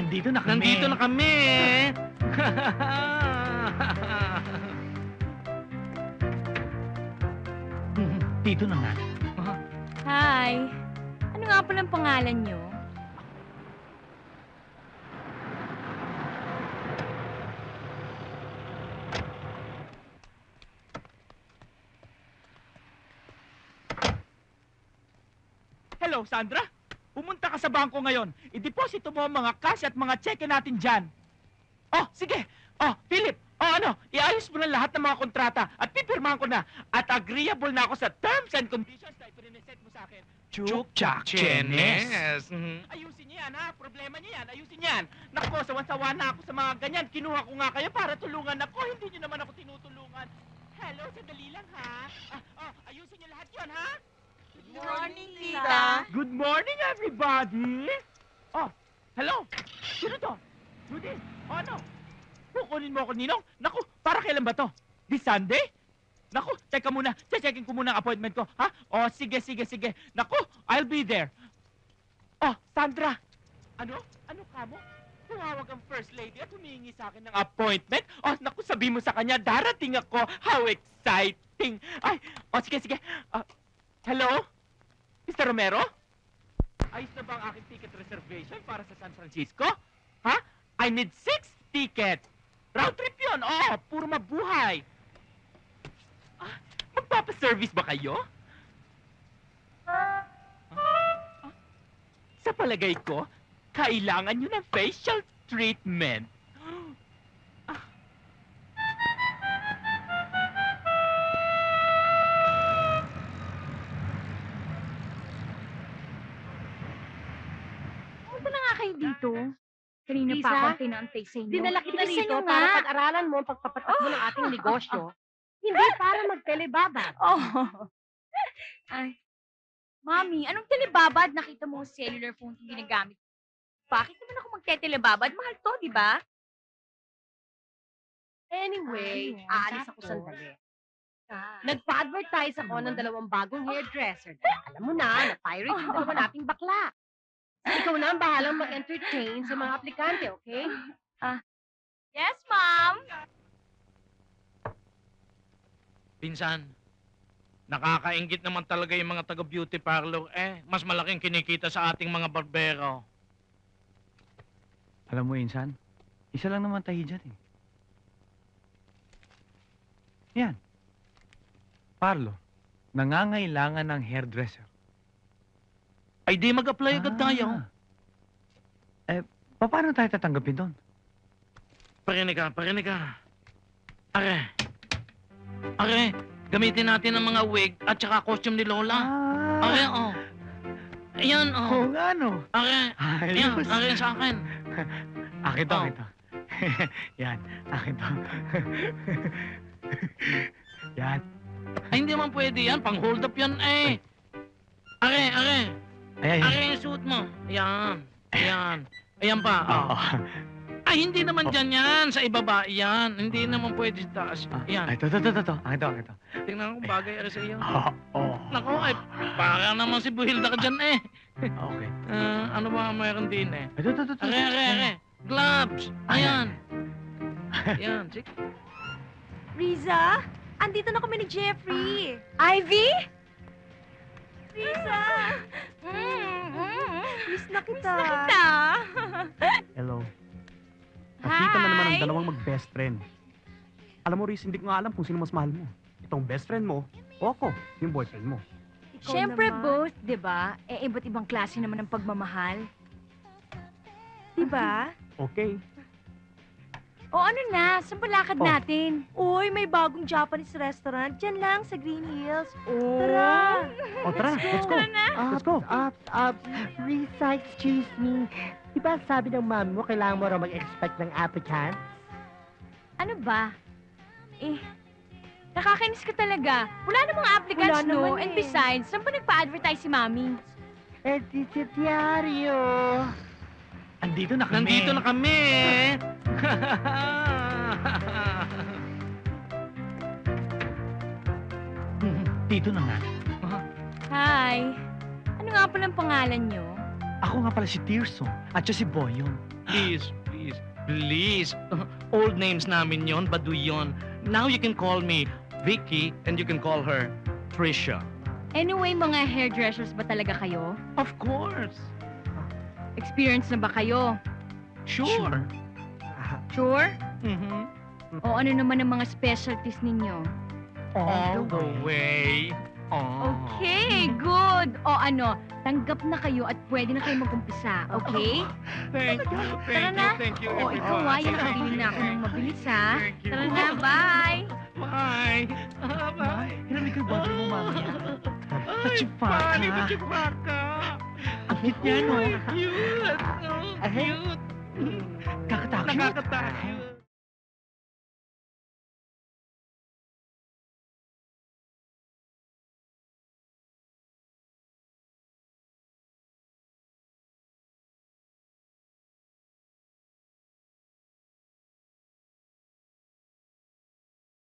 Nandito na kami. Nandito na kami. Dito na nga. Hi. Ano nga palang pangalan nyo? Hello, Sandra. Pumunta ka sa bangko ngayon. I-deposito mo ang mga cash at mga cheque natin dyan. Oh, sige. Oh, Philip. Oh, ano? Iayos mo na lahat ng mga kontrata at pipirmahan ko na. At agreeable na ako sa terms and conditions na ipiniset mo sa akin. Chuk-chak, Chenes. Ayusin niyo yan, ha? Problema niyo yan. Ayusin niyan. Nako, sawan-sawa na ako sa mga ganyan. Kinuha ko nga kayo para tulungan ako. Hindi niyo naman ako tinutulungan. Hello, sandali lang, ha? Ayusin niyo lahat yon, ha? Good morning, Tita. Good morning, everybody! Oh, hello! Sino to? Judith, oh, ano? Kukunin mo ako, Ninong? Naku, para kailan ba to? This Sunday? Naku, teka muna. Checkin ko muna ang appointment ko, ha? Oh, sige. Naku, I'll be there. Oh, Sandra! Ano? Ano ka mo? Tumawag ang First Lady at humingi sa akin ng appointment? Oh, naku, sabi mo sa kanya, darating ako. How exciting! Ay, oh, sige. Hello? Mr. Romero? Ayos na ba ang aking ticket reservation para sa San Francisco? Ha? I need 6 tickets. Round trip yun. Oo, puro mabuhay. Magpapaservice ba kayo? Sa palagay ko, kailangan nyo ng facial treatment. Punta na nga kayo dito. Kanina Lisa, pa ako pinaantay sa inyo. Dinala kita Bilisan rito nyo para nga. pag-aralan mo ang pagpapatakbo ng ating negosyo. Hindi para magtelebabad. Oh. Ay. Mami, anong telebabad? Nakita mo ang cellular phone kong ginagamit. Bakit naman ako magte-telebabad? Mahal to, di ba? Anyway, Ay, aalis ako sakto. sandali. Nagpa-advertise ako ng 2 bagong hairdresser. Alam mo na pirate yung 2 nating bakla. So, ikaw na ang bahalang mag-entertain sa mga aplikante, okay? Yes, Mom! Pinsan, nakakaingit naman talaga yung mga taga-beauty parlor. Mas malaking kinikita sa ating mga barbero. Alam mo, Insan, isa lang naman tayo dyan eh. Yan. Parlo, nangangailangan ng hairdresser. Ay, di mag-apply agad tayo. Paano tayo tatanggapin doon? Parinig ka. Are, gamitin natin ang mga wig at saka costume ni Lola. Are, oh. Ayan, oh. Oo nga, no. Are, ayan, Ayos. are sa akin. Akin to, Oh. akin to. Yan, akin to. Yan. Ay, hindi naman pwede yan. Pang-hold up yan, eh. Are. Ayan. Are yung suit mo. Ayan. Ayan pa. Oo. Oh. Ay, hindi naman dyan yan. Sa ibaba, yan. Hindi naman pwede sa taas. Ayan. Ito. Akin to. Tingnan ko kung bagay ari sa iyo. Oo. Nako, ay, para naman si Buhilda ka dyan, eh. Okay. Ano ba mayroon din, eh? Ito. Are. Gloves. Ayan. Ayan. Sige. Riza, andito na kami ni Jeffrey. Ivy? Riza! Miss na kita. Hello. Nakita na naman ang Hi. dalawang mag-best friend. Alam mo, Riz, hindi ko nga alam kung sino mas mahal mo. Itong best friend mo, o ako, yung boyfriend mo. Siyempre both, di ba? Iba't ibang klase naman ng pagmamahal. Di ba? Okay. O ano na, saan balakad natin? Uy, may bagong Japanese restaurant. Diyan lang, sa Green Hills. Tara! O tara, let's go. Tara na! Let's go. Risa, excuse me. Di ba sabi ng mami mo, kailangan mo raw mag-expect ng applicant? Ano ba? Nakakainis ka talaga. Wala namang applicants, Wala no? naman And eh. besides, saan pa nagpa-advertise si Mami? di si Diario. Andito na kami. Nandito na kami. Dito na nga. Hi. Ano nga palang pangalan nyo? Ako nga pala si Tirso at siya si Boyong. please, please, please. Old names namin yon, Baduy yon. Now you can call me Vicky and you can call her Trisha. Anyway, mga hairdressers ba talaga kayo? Of course. Experience na ba kayo? Sure. Sure? Mhm. O ano naman ang mga specialties ninyo? All the way. Oh. Okay, good. O ano, tanggap na kayo at pwede na kayo mag-umpisa, okay? Thank you, Tara na. thank you. O ikaw, yan, nakabili na ako ng mabilis, ha? Thank you. Tara na, bye! Bye. Bye. Hinamig ko yung boyfriend mo, mami. Pachipaka. Funny, pachipaka. Ang cute niya, no? Cute. Oh, cute. Kakatakot. Nakakatakot.